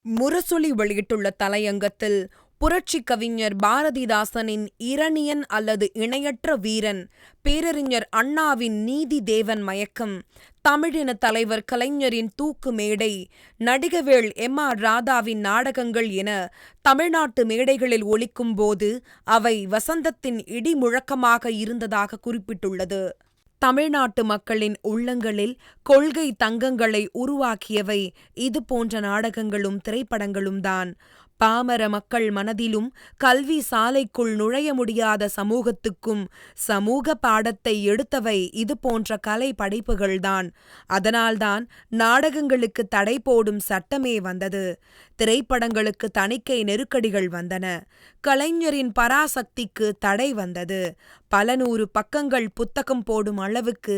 முரசொலி வெளியிட்டுள்ள தலையங்கத்தில் புரட்சிக் கவிஞர் பாரதிதாசனின் இரணியன் அல்லது இணையற்ற வீரன், பேரறிஞர் அண்ணாவின் நீதி தேவன் மயக்கம், தமிழின தலைவர் கலைஞரின் தூக்கு மேடை, நடிகவேள் எம்.ஆர். ராதாவின் நாடகங்கள் என தமிழ்நாட்டு மேடைகளில் ஒலிக்கும் போது அவை வசந்தத்தின் இடி முழக்கமாக இருந்ததாக குறிப்பிட்டுள்ளது. தமிழ்நாட்டு மக்களின் உள்ளங்களில் கொள்கை தங்கங்களை உருவாக்கியவை இது போன்ற நாடகங்களும் திரைப்படங்களும் தான். பாமர மக்கள் மனதிலும் கல்வி சாலைக்குள் நுழைய முடியாத சமூகத்துக்கும் சமூக பாடத்தை எடுத்தவை இது போன்ற கலை படைப்புகள்தான். அதனால்தான் நாடகங்களுக்கு தடை போடும் சட்டமே வந்தது. திரைப்படங்களுக்கு தணிக்கை நெருக்கடிகள் வந்தன. கலைஞரின் பராசக்திக்கு தடை வந்தது. பல நூறு பக்கங்கள் புத்தகம் போடும் அளவுக்கு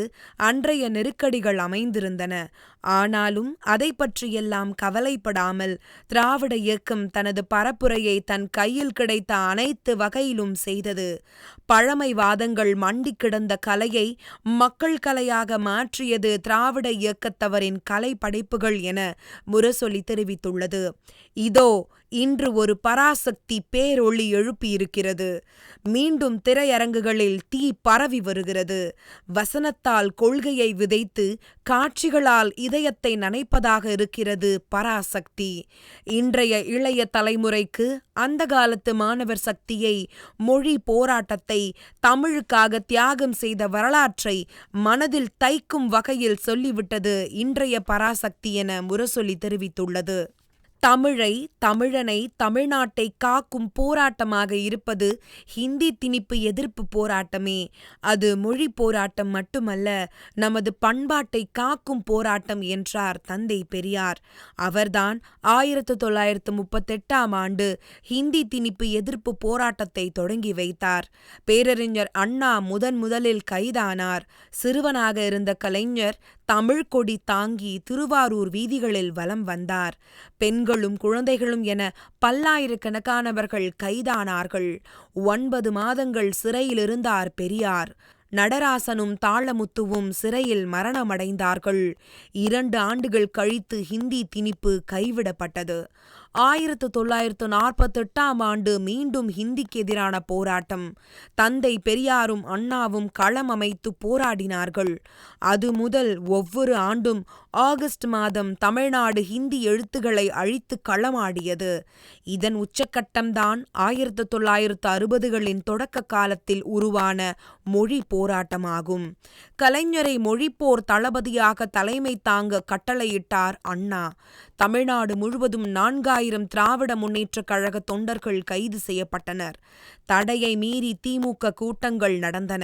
அன்றைய நெருக்கடிகள் அமைந்திருந்தன. ஆனாலும் அதை பற்றியெல்லாம் கவலைப்படாமல் திராவிட இயக்கம் தனது பரப்புரையை தன் கையில் கிடைத்த அனைத்து வகையிலும் செய்தது. பழமைவாதங்கள் மண்டி கிடந்த கலையை மக்கள் கலையாக மாற்றியது திராவிட இயக்கத்தவரின் கலை படைப்புகள் என முரசொலி தெரிவித்துள்ளது. இதோ இன்று ஒரு பராசக்தி பேரொளி எழுப்பியிருக்கிறது. மீண்டும் திரையரங்குகளில் தீ பரவி வருகிறது. வசனத்தால் கொள்கையை விதைத்து காட்சிகளால் இதயத்தை நனைப்பதாக இருக்கிறது பராசக்தி. இன்றைய இளைய தலைமுறைக்கு அந்த காலத்து மாணவர் சக்தியை, மொழி போராட்டத்தை, தமிழுக்காக தியாகம் செய்த வரலாற்றை மனதில் தைக்கும் வகையில் சொல்லிவிட்டது இன்றைய பராசக்தி என முரசொலி தெரிவித்துள்ளது. தமிழை, தமிழனை, தமிழ்நாட்டை காக்கும் போராட்டமாக இருப்பது ஹிந்தி திணிப்பு எதிர்ப்பு போராட்டமே. அது மொழி போராட்டம் மட்டுமல்ல, நமது பண்பாட்டை காக்கும் போராட்டம் என்றார் தந்தை பெரியார். அவர்தான் 1938ஆம் ஆண்டு ஹிந்தி திணிப்பு எதிர்ப்பு போராட்டத்தை தொடங்கி வைத்தார். பேரறிஞர் அண்ணா முதலில் கைதானார். சிறுவனாக இருந்த கலைஞர் தமிழ் கொடி தாங்கி திருவாரூர் வீதிகளில் வலம் வந்தார். பெண்களும் குழந்தைகளும் என பல்லாயிரக்கணக்கானவர்கள் கைதானார்கள். 9 மாதங்கள் சிறையில் இருந்தார் பெரியார். நடராசனும் தாளமுத்துவும் சிறையில் மரணமடைந்தார்கள். 2 ஆண்டுகள் கழித்து ஹிந்தி திணிப்பு கைவிடப்பட்டது. 1948ஆம் ஆண்டு மீண்டும் ஹிந்திக்கு எதிரான போராட்டம். தந்தை பெரியாரும் அண்ணாவும் களம் அமைத்து போராடினார்கள். அது முதல் ஒவ்வொரு ஆண்டும் ஆகஸ்ட் மாதம் தமிழ்நாடு ஹிந்தி எழுத்துக்களை அழித்து களமாடியது. இதன் உச்சக்கட்டம்தான் 1960களின் தொடக்க காலத்தில் உருவான மொழி போராட்டமாகும். கலைஞரை மொழிப்போர் தளபதியாக தலைமை தாங்க கட்டளையிட்டார் அண்ணா. தமிழ்நாடு முழுவதும் 4000 திராவிட முன்னேற்றக் கழக தொண்டர்கள் கைது செய்யப்பட்டனர். தடையை மீறி திமுக கூட்டங்கள் நடந்தன.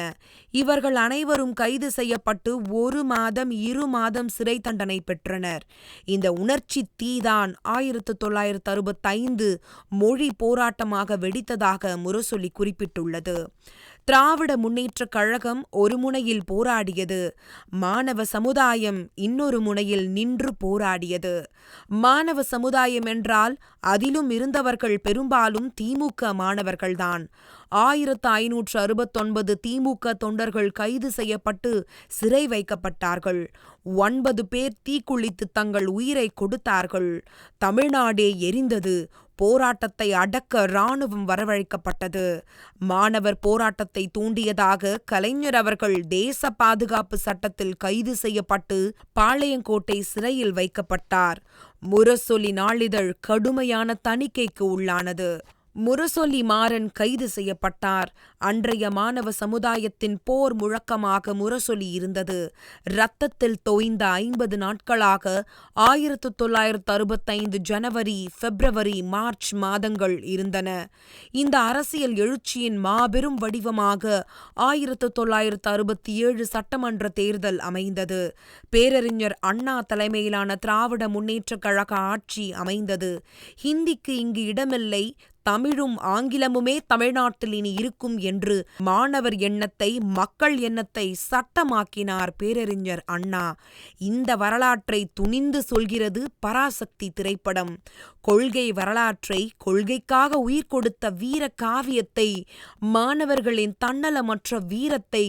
இவர்கள் அனைவரும் கைது செய்யப்பட்டு 1 மாதம் 2 மாதம் சிறை தண்டனை பெற்றனர். இந்த உணர்ச்சி தீதான் 1965 மொழி போராட்டமாக வெடித்ததாக முரசொலி குறிப்பிட்டுள்ளது. திராவிட முன்னேற்றக் கழகம் ஒரு முனையில் போராடியது. மாணவ சமுதாயம் இன்னொரு முனையில் நின்று போராடியது. மாணவ சமுதாயம் என்றால் அதிலும் இருந்தவர்கள் பெரும்பாலும் திமுக மாணவர்கள்தான். 1569 திமுக தொண்டர்கள் கைது செய்யப்பட்டு சிறை வைக்கப்பட்டார்கள். 9 பேர் தீக்குளித்து தங்கள் உயிரை கொடுத்தார்கள். தமிழ்நாடே எரிந்தது. போராட்டத்தை அடக்க இராணுவம் வரவழைக்கப்பட்டது. மாணவர் போராட்டத்தை தூண்டியதாக கலைஞர் அவர்கள் தேச பாதுகாப்பு சட்டத்தில் கைது செய்யப்பட்டு பாளையங்கோட்டை சிறையில் வைக்கப்பட்டார். முரசொலி நாளிதழ் கடுமையான தணிக்கைக்கு உள்ளானது. முரசொலி மாறன் கைது செய்யப்பட்டார். அன்றைய மாணவ சமுதாயத்தின் போர் முழக்கமாக முரசொலி இருந்தது. இரத்தத்தில் தோய்ந்த 50 நாட்களாக 1965 ஜனவரி, பிப்ரவரி, மார்ச் மாதங்கள் இருந்தன. இந்த அரசியல் எழுச்சியின் மாபெரும் வடிவமாக 1967 சட்டமன்ற தேர்தல் அமைந்தது. பேரறிஞர் அண்ணா தலைமையிலான திராவிட முன்னேற்றக் கழக ஆட்சி அமைந்தது. ஹிந்திக்கு இங்கு இடமில்லை, தமிழும் ஆங்கிலமுமே தமிழ்நாட்டில் இனி இருக்கும் என்று மாணவர் எண்ணத்தை, மக்கள் எண்ணத்தை சட்டமாக்கினார் பேரறிஞர் அண்ணா. இந்த வரலாற்றை துணிந்து சொல்கிறது பராசக்தி திரைப்படம். கொள்கை வரலாற்றை, கொள்கைக்காக உயிர் கொடுத்த வீர காவியத்தை, மாணவர்களின் தன்னலமற்ற வீரத்தை,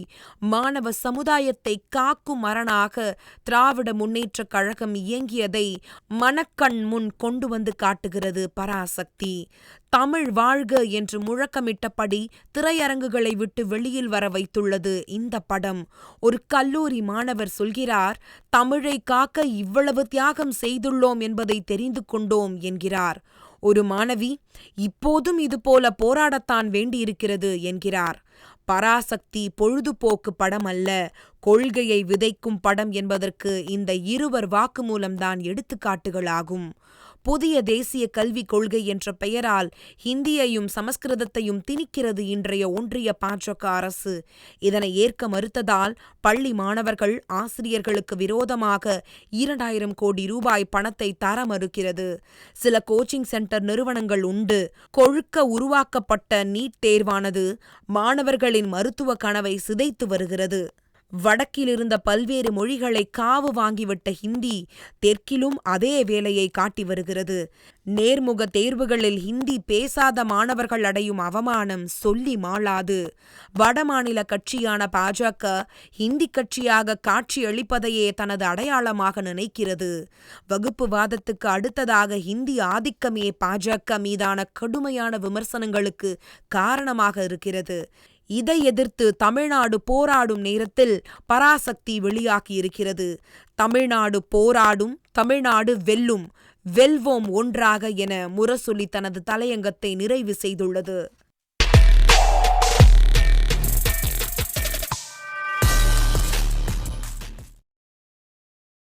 மாணவ சமுதாயத்தை காக்கும் அரணாக திராவிட முன்னேற்றக் கழகம் இயங்கியதை மனக்கண் முன் கொண்டு வந்து காட்டுகிறது பராசக்தி. தமிழ் வாழ்க என்று முழக்கமிட்டபடி திரையரங்குகளை விட்டு வெளியில் வர வைத்துள்ளது இந்த படம். ஒரு கல்லூரி மாணவர் சொல்கிறார், தமிழை காக்க இவ்வளவு தியாகம் செய்துள்ளோம் என்பதை தெரிந்து கொண்டோம் என்கிறார். ஒரு மாணவி, இப்போதும் இதுபோல போராடத்தான் வேண்டியிருக்கிறது என்கிறார். பராசக்தி பொழுதுபோக்கு படம் அல்ல, கொள்கையை விதைக்கும் படம் என்பதற்கு இந்த இருவர் வாக்குமூலம்தான் எடுத்துக்காட்டுகளாகும். புதிய தேசிய கல்விக் கொள்கை என்ற பெயரால் ஹிந்தியையும் சமஸ்கிருதத்தையும் திணிக்கிறது இன்றைய ஒன்றிய பாஜக அரசு. இதனை ஏற்க மறுத்ததால் பள்ளி மாணவர்கள் ஆசிரியர்களுக்கு விரோதமாக 2000 கோடி ரூபாய் பணத்தை தர மறுக்கிறது. சில கோச்சிங் சென்டர் நிறுவனங்கள் உண்டு. கொழுக்க உருவாக்கப்பட்ட நீட் தேர்வானது மாணவர்களின் மருத்துவ கனவை சிதைத்து வருகிறது. வடக்கிலிருந்த பல்வேறு மொழிகளை காவு வாங்கிவிட்ட ஹிந்தி தெற்கிலும் அதே வேலையை காட்டி வருகிறது. நேர்முக தேர்வுகளில் ஹிந்தி பேசாத மாணவர்கள் அடையும் அவமானம் சொல்லி மாளாது. வடமாநில கட்சியான பாஜக ஹிந்தி கட்சியாக காட்சியளிப்பதையே தனது அடையாளமாக நினைக்கிறது. வகுப்புவாதத்துக்கு அடுத்ததாக ஹிந்தி ஆதிக்கமே பாஜக மீதான கடுமையான விமர்சனங்களுக்கு காரணமாக இருக்கிறது. இதை எதிர்த்து தமிழ்நாடு போராடும் நேரத்தில் பராசக்தி வெளியாகியிருக்கிறது. தமிழ்நாடு போராடும், தமிழ்நாடு வெல்லும், வெல்வோம் ஒன்றாக என முரசொலி தனது தலையங்கத்தை நிறைவு செய்துள்ளது.